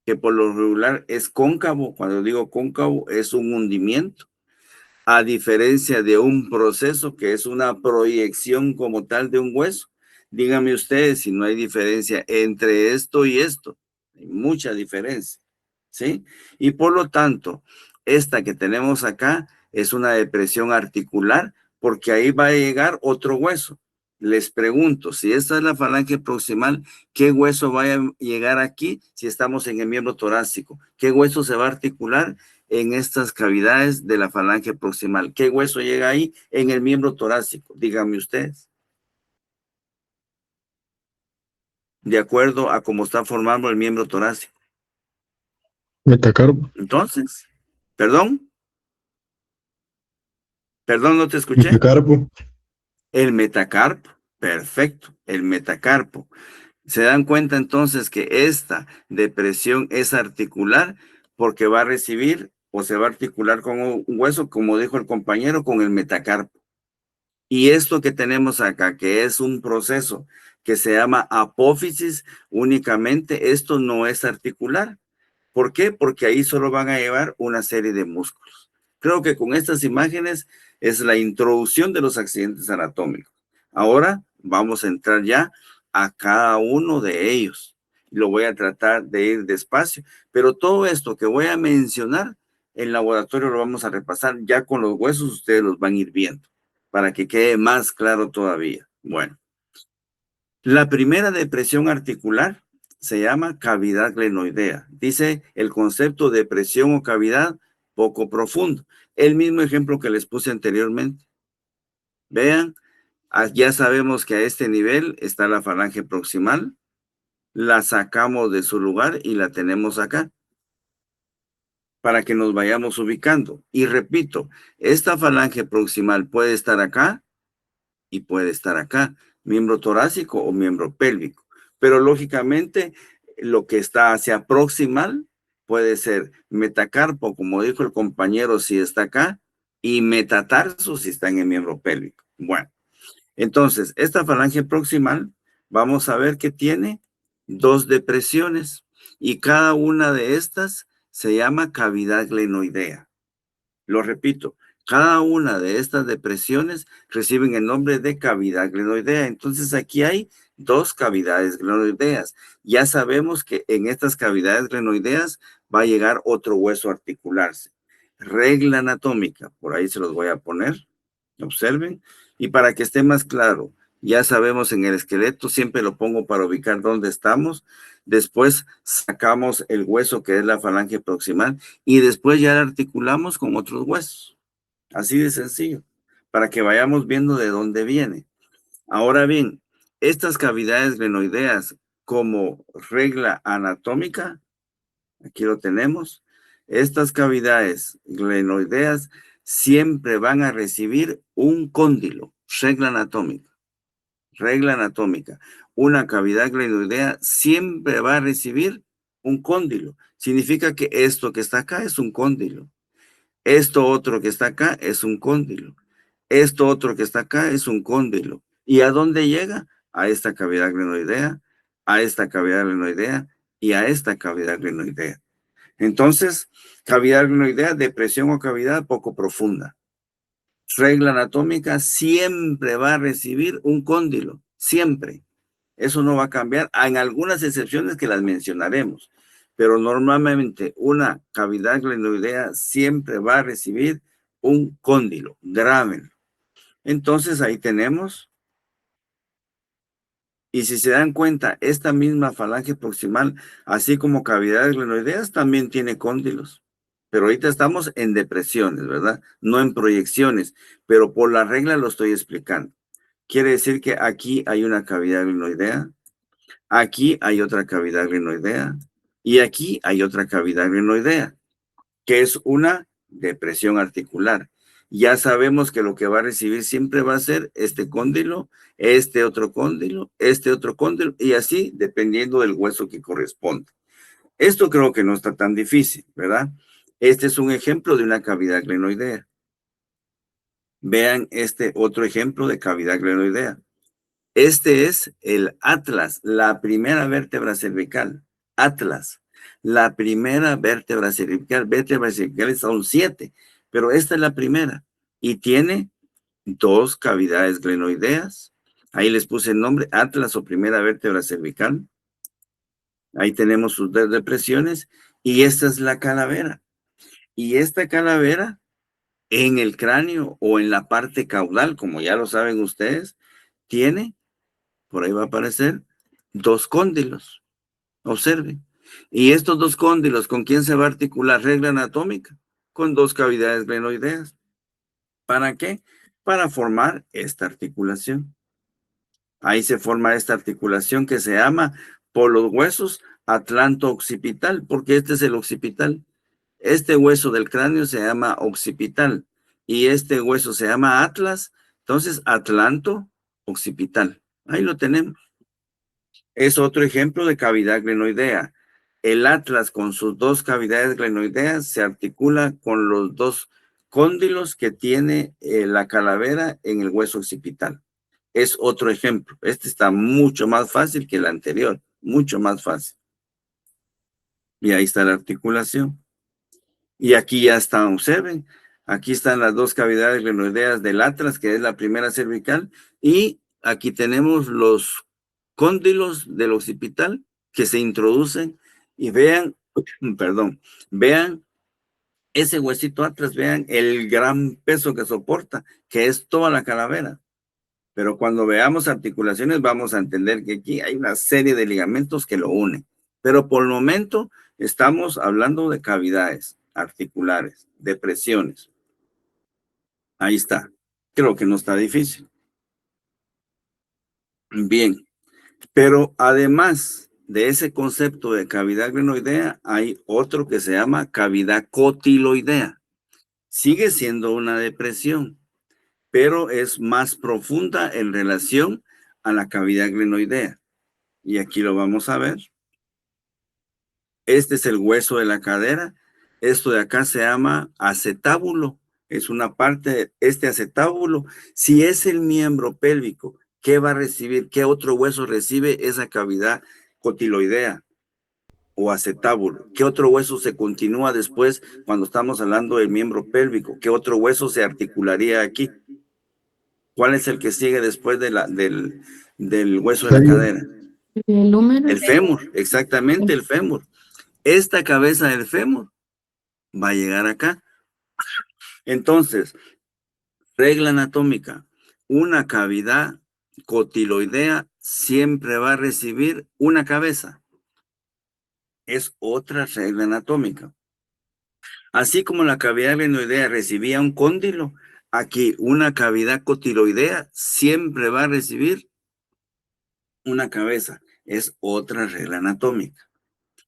que por lo regular es cóncavo. Cuando digo cóncavo, es un hundimiento, a diferencia de un proceso que es una proyección como tal de un hueso. Díganme ustedes si no hay diferencia entre esto y esto. Hay mucha diferencia, ¿sí? Y por lo tanto, esta que tenemos acá es una depresión articular, porque ahí va a llegar otro hueso. Les pregunto, si esta es la falange proximal, ¿qué hueso va a llegar aquí si estamos en el miembro torácico? ¿Qué hueso se va a articular en estas cavidades de la falange proximal? ¿Qué hueso llega ahí en el miembro torácico? Díganme ustedes. De acuerdo a cómo está formando el miembro torácico.
Metacarpo.
Entonces, ¿perdón? Perdón, no te escuché.
Metacarpo.
El metacarpo, perfecto, el metacarpo. Se dan cuenta entonces que esta depresión es articular porque va a recibir o se va a articular con un hueso, como dijo el compañero, con el metacarpo. Y esto que tenemos acá, que es un proceso que se llama apófisis, únicamente esto no es articular. ¿Por qué? Porque ahí solo van a llevar una serie de músculos. Creo que con estas imágenes es la introducción de los accidentes anatómicos. Ahora vamos a entrar ya a cada uno de ellos. Lo voy a tratar de ir despacio, pero todo esto que voy a mencionar en laboratorio lo vamos a repasar ya con los huesos, ustedes los van a ir viendo para que quede más claro todavía. Bueno, la primera depresión articular se llama cavidad glenoidea. Dice el concepto de presión o cavidad poco profundo. El mismo ejemplo que les puse anteriormente. Vean, ya sabemos que a este nivel está la falange proximal. La sacamos de su lugar y la tenemos acá, para que nos vayamos ubicando. Y repito, esta falange proximal puede estar acá y puede estar acá, miembro torácico o miembro pélvico. Pero lógicamente, lo que está hacia proximal puede ser metacarpo, como dijo el compañero, si está acá, y metatarso si está en el miembro pélvico. Bueno, entonces, esta falange proximal, vamos a ver que tiene dos depresiones y cada una de estas se llama cavidad glenoidea. Lo repito, cada una de estas depresiones reciben el nombre de cavidad glenoidea. Entonces aquí hay dos cavidades glenoideas. Ya sabemos que en estas cavidades glenoideas va a llegar otro hueso a articularse. Regla anatómica, por ahí se los voy a poner. Observen. Y para que esté más claro, Ya sabemos en el esqueleto, siempre lo pongo para ubicar dónde estamos. Después sacamos el hueso que es la falange proximal y después ya la articulamos con otros huesos. Así de sencillo, para que vayamos viendo de dónde viene. Ahora bien, estas cavidades glenoideas como regla anatómica, aquí lo tenemos, estas cavidades glenoideas siempre van a recibir un cóndilo, regla anatómica. Regla anatómica. Una cavidad glenoidea siempre va a recibir un cóndilo. Significa que esto que está acá es un cóndilo. Esto otro que está acá es un cóndilo. Esto otro que está acá es un cóndilo. ¿Y a dónde llega? A esta cavidad glenoidea, a esta cavidad glenoidea y a esta cavidad glenoidea. Entonces, cavidad glenoidea, depresión o cavidad poco profunda. Regla anatómica siempre va a recibir un cóndilo, siempre. Eso no va a cambiar, en algunas excepciones que las mencionaremos, pero normalmente una cavidad glenoidea siempre va a recibir un cóndilo, grábenlo. Entonces ahí tenemos, y si se dan cuenta, esta misma falange proximal, así como cavidades glenoideas, también tiene cóndilos. Pero ahorita estamos en depresiones, ¿verdad? No en proyecciones, pero por la regla lo estoy explicando. Quiere decir que aquí hay una cavidad glenoidea, aquí hay otra cavidad glenoidea y aquí hay otra cavidad glenoidea, que es una depresión articular. Ya sabemos que lo que va a recibir siempre va a ser este cóndilo, este otro cóndilo, este otro cóndilo, y así dependiendo del hueso que corresponde. Esto creo que no está tan difícil, ¿verdad? Este es un ejemplo de una cavidad glenoidea. Vean este otro ejemplo de cavidad glenoidea. Este es el atlas, la primera vértebra cervical. Atlas, la primera vértebra cervical. Vértebras cervicales son 7, pero esta es la primera. Y tiene 2 cavidades glenoideas. Ahí les puse el nombre, atlas o primera vértebra cervical. Ahí tenemos sus depresiones. Y esta es la calavera. Y esta calavera en el cráneo o en la parte caudal, como ya lo saben ustedes, tiene, por ahí va a aparecer, 2 cóndilos. Observen. Y estos 2 cóndilos, ¿con quién se va a articular? Regla anatómica, con 2 cavidades glenoideas. ¿Para qué? Para formar esta articulación. Ahí se forma esta articulación que se llama por los huesos atlanto-occipital, porque este es el occipital. Este hueso del cráneo se llama occipital y este hueso se llama atlas, entonces atlanto-occipital. Ahí lo tenemos. Es otro ejemplo de cavidad glenoidea. El atlas con sus 2 cavidades glenoideas se articula con los 2 cóndilos que tiene la calavera en el hueso occipital. Es otro ejemplo. Este está mucho más fácil que el anterior, mucho más fácil. Y ahí está la articulación. Y aquí ya están, observen, aquí están las 2 cavidades glenoideas del atlas, que es la primera cervical, y aquí tenemos los cóndilos del occipital que se introducen y vean, perdón, vean ese huesito atlas, vean el gran peso que soporta, que es toda la calavera. Pero cuando veamos articulaciones vamos a entender que aquí hay una serie de ligamentos que lo unen. Pero por el momento estamos hablando de cavidades articulares, depresiones. Ahí está. Creo que no está difícil. Bien. Pero además de ese concepto de cavidad glenoidea, hay otro que se llama cavidad cotiloidea. Sigue siendo una depresión, pero es más profunda en relación a la cavidad glenoidea. Y aquí lo vamos a ver. Este es el hueso de la cadera. Esto de acá se llama acetábulo. Es una parte, este acetábulo. Si es el miembro pélvico, ¿qué va a recibir? ¿Qué otro hueso recibe esa cavidad cotiloidea o acetábulo? ¿Qué otro hueso se continúa después cuando estamos hablando del miembro pélvico? ¿Qué otro hueso se articularía aquí? ¿Cuál es el que sigue después de del hueso de la cadera?
El húmero.
El fémur, exactamente el fémur. Esta cabeza del fémur va a llegar acá. Entonces, regla anatómica, una cavidad cotiloidea siempre va a recibir una cabeza. Es otra regla anatómica. Así como la cavidad glenoidea recibía un cóndilo, aquí una cavidad cotiloidea siempre va a recibir una cabeza. Es otra regla anatómica.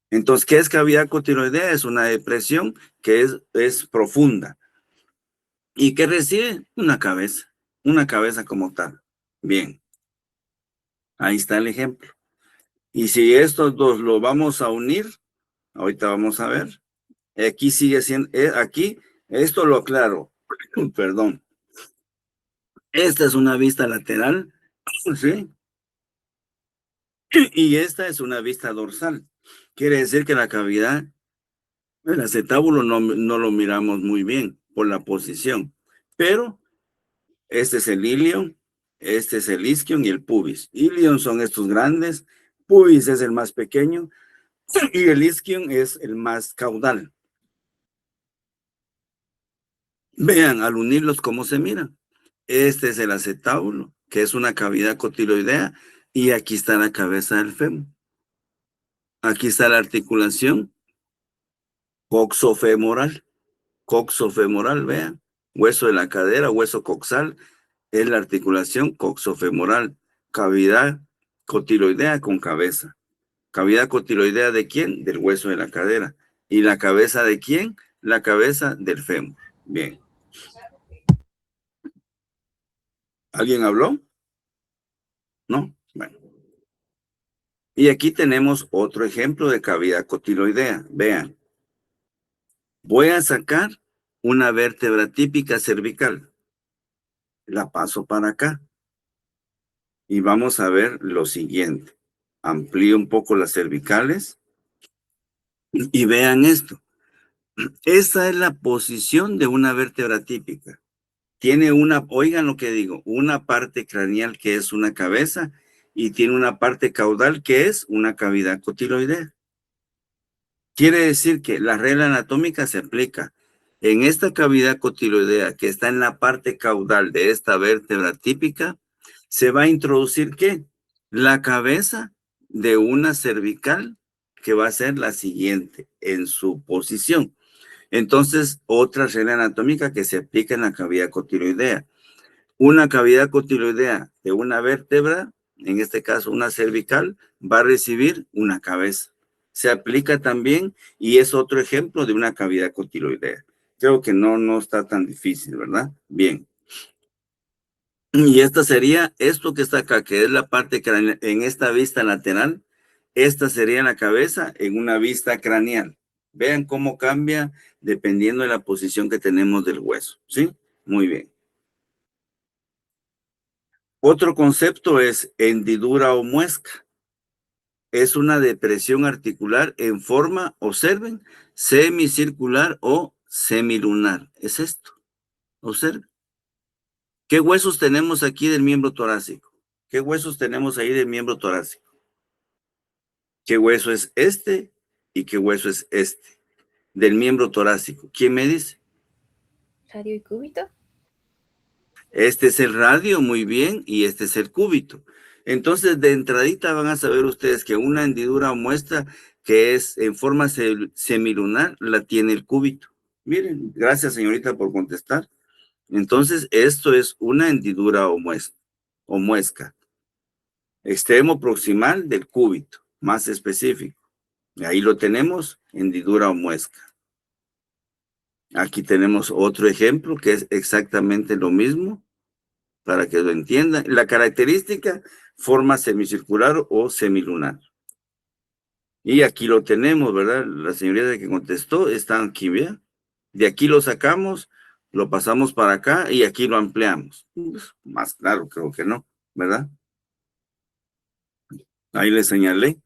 Entonces, ¿qué es cavidad cotiloidea? Es una depresión que es profunda. ¿Y qué recibe? Una cabeza como tal. Bien, ahí está el ejemplo. Y si estos dos lo vamos a unir, ahorita vamos a ver. Aquí sigue siendo, aquí, esto lo aclaro, perdón. Esta es una vista lateral, ¿sí? Y esta es una vista dorsal. Quiere decir que la cavidad, el acetábulo no lo miramos muy bien por la posición, pero este es el ilion, este es el isquion y el pubis. Ilion son estos grandes, pubis es el más pequeño y el isquion es el más caudal. Vean, al unirlos, cómo se miran. Este es el acetábulo, que es una cavidad cotiloidea, y aquí está la cabeza del fémur. Aquí está la articulación coxofemoral. Coxofemoral, vean. Hueso de la cadera, hueso coxal, es la articulación coxofemoral. Cavidad cotiloidea con cabeza. ¿Cavidad cotiloidea de quién? Del hueso de la cadera. ¿Y la cabeza de quién? La cabeza del fémur. Bien. ¿Alguien habló? ¿No? Bueno. Y aquí tenemos otro ejemplo de cavidad cotiloidea. Vean. Voy a sacar una vértebra típica cervical. La paso para acá. Y vamos a ver lo siguiente. Amplío un poco las cervicales. Y vean esto. Esta es la posición de una vértebra típica. Tiene oigan lo que digo, una parte craneal que es una cabeza y tiene una parte caudal que es una cavidad cotiloidea. Quiere decir que la regla anatómica se aplica en esta cavidad cotiloidea que está en la parte caudal de esta vértebra típica. Se va a introducir ¿qué? La cabeza de una cervical que va a ser la siguiente en su posición. Entonces, otra regla anatómica que se aplica en la cavidad cotiloidea. Una cavidad cotiloidea de una vértebra, en este caso una cervical, va a recibir una cabeza. Se aplica también y es otro ejemplo de una cavidad cotiloidea. Creo que no está tan difícil, ¿verdad? Bien. Y esta sería esto que está acá, que es la parte craneal, en esta vista lateral. Esta sería la cabeza en una vista craneal. Vean cómo cambia dependiendo de la posición que tenemos del hueso, ¿sí? Muy bien. Otro concepto es hendidura o muesca. Es una depresión articular en forma, observen, semicircular o semilunar. Es esto. Observen. ¿Qué huesos tenemos aquí del miembro torácico? ¿Qué huesos tenemos ahí del miembro torácico? ¿Qué hueso es este y qué hueso es este? Del miembro torácico. ¿Quién me dice?
Radio y cúbito.
Este es el radio, muy bien, y este es el cúbito. Entonces, de entradita van a saber ustedes que una hendidura o muesca que es en forma semilunar la tiene el cúbito. Miren, gracias señorita por contestar. Entonces, esto es una hendidura o muesca. Extremo proximal del cúbito, más específico. Ahí lo tenemos, hendidura o muesca. Aquí tenemos otro ejemplo que es exactamente lo mismo, para que lo entiendan. La característica, forma semicircular o semilunar. Y aquí lo tenemos, ¿verdad? La señorita que contestó está aquí, ¿verdad? De aquí lo sacamos, lo pasamos para acá y aquí lo ampliamos. Más claro, creo que no, ¿verdad? Ahí le señalé.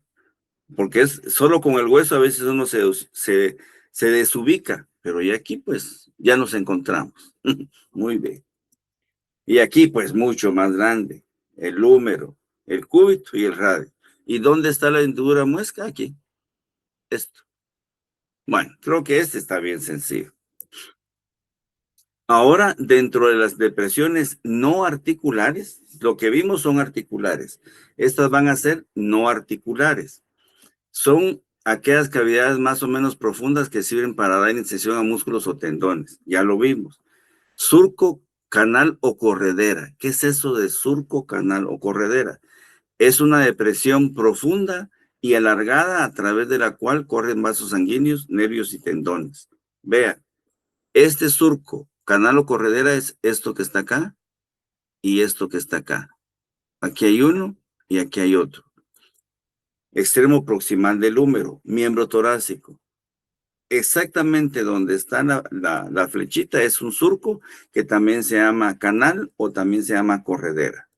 Porque es solo con el hueso a veces uno se desubica, pero ya aquí pues ya nos encontramos. Muy bien. Y aquí pues mucho más grande, el húmero, el cúbito y el radio. ¿Y dónde está la hendidura muesca? Aquí. Esto. Bueno, creo que este está bien sencillo. Ahora, dentro de las depresiones no articulares, lo que vimos son articulares. Estas van a ser no articulares. Son aquellas cavidades más o menos profundas que sirven para dar incisión a músculos o tendones. Ya lo vimos. Surco, canal o corredera. ¿Qué es eso de surco, canal o corredera? Es una depresión profunda y alargada a través de la cual corren vasos sanguíneos, nervios y tendones. Vean, este surco, canal o corredera es esto que está acá y esto que está acá. Aquí hay uno y aquí hay otro. Extremo proximal del húmero, miembro torácico. Exactamente donde está la flechita es un surco que también se llama canal o también se llama corredera.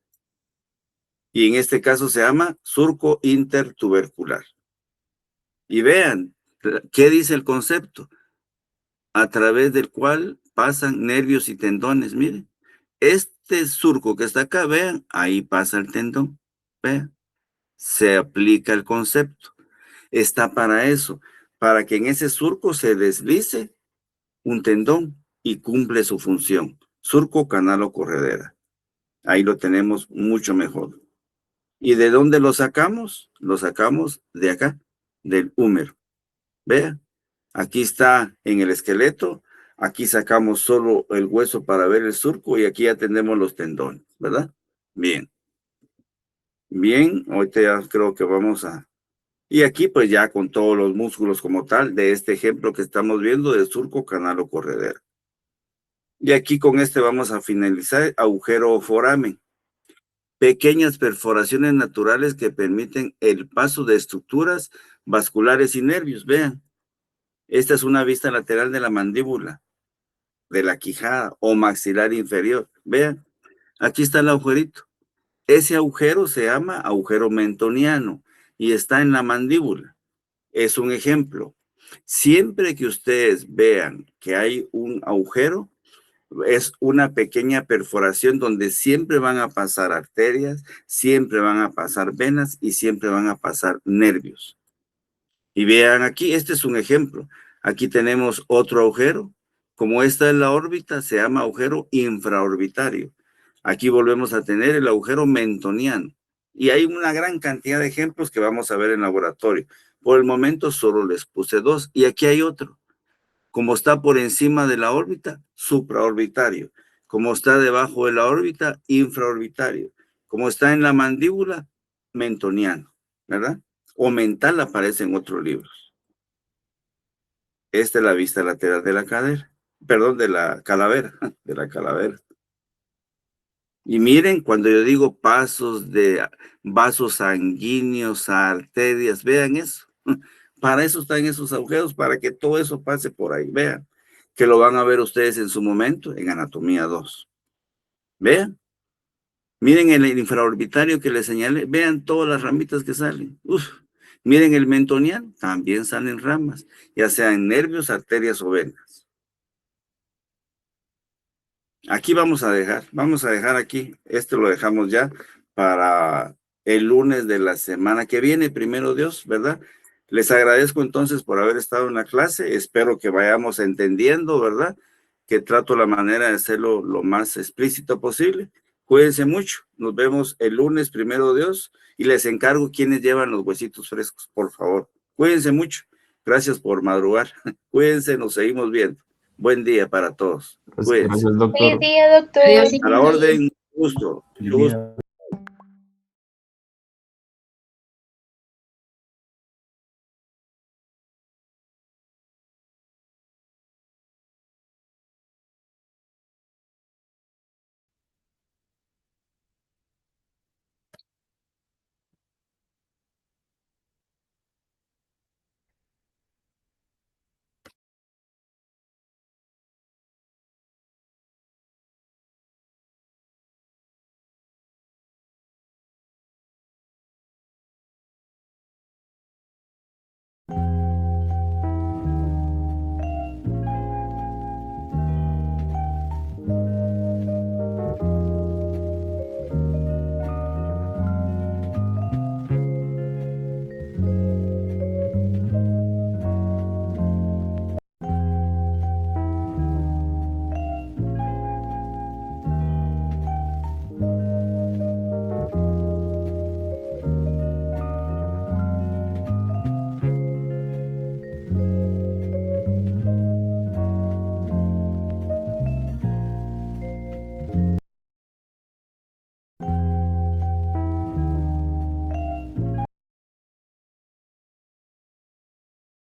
Y en este caso se llama surco intertubercular. Y vean, ¿qué dice el concepto? A través del cual pasan nervios y tendones. Miren, este surco que está acá, vean, ahí pasa el tendón. Vean, se aplica el concepto. Está para eso, para que en ese surco se deslice un tendón y cumple su función. Surco, canal o corredera. Ahí lo tenemos mucho mejor. ¿Y de dónde lo sacamos? Lo sacamos de acá, del húmero. Vean, aquí está en el esqueleto, aquí sacamos solo el hueso para ver el surco y aquí ya tenemos los tendones, ¿verdad? Bien. Bien, ahorita ya creo que vamos a... Y aquí pues ya con todos los músculos como tal, de este ejemplo que estamos viendo de surco, canal o corredera. Y aquí con este vamos a finalizar, agujero o foramen. Pequeñas perforaciones naturales que permiten el paso de estructuras vasculares y nervios. Vean, esta es una vista lateral de la mandíbula, de la quijada o maxilar inferior. Vean, aquí está el agujerito. Ese agujero se llama agujero mentoniano y está en la mandíbula. Es un ejemplo. Siempre que ustedes vean que hay un agujero, es una pequeña perforación donde siempre van a pasar arterias, siempre van a pasar venas y siempre van a pasar nervios. Y vean aquí, este es un ejemplo. Aquí tenemos otro agujero. Como esta es la órbita, se llama agujero infraorbitario. Aquí volvemos a tener el agujero mentoniano. Y hay una gran cantidad de ejemplos que vamos a ver en laboratorio. Por el momento solo les puse dos. Y aquí hay otro. Como está por encima de la órbita, supraorbitario. Como está debajo de la órbita, infraorbitario. Como está en la mandíbula, mentoniano, ¿verdad? O mental aparece en otros libros. Esta es la vista lateral de la cadera. Perdón, de la calavera, de la calavera. Y miren, cuando yo digo pasos de vasos sanguíneos a arterias, vean eso. Para eso están esos agujeros, para que todo eso pase por ahí. Vean, que lo van a ver ustedes en su momento en Anatomía 2. Vean. Miren el infraorbitario que les señalé. Vean todas las ramitas que salen. Uf. Miren el mentoniano, también salen ramas, ya sean nervios, arterias o venas. Aquí vamos a dejar aquí. Este lo dejamos ya para el lunes de la semana que viene, primero Dios, ¿verdad? Les agradezco entonces por haber estado en la clase. Espero que vayamos entendiendo, ¿verdad? Que trato la manera de hacerlo lo más explícito posible. Cuídense mucho. Nos vemos el lunes, primero Dios. Y les encargo quienes llevan los huesitos frescos, por favor. Cuídense mucho. Gracias por madrugar. Cuídense, nos seguimos viendo. Buen día para todos. Cuídense.
Gracias, doctor.
Buen día, doctor.
Adiós.
A la orden, gusto.
Feliz día.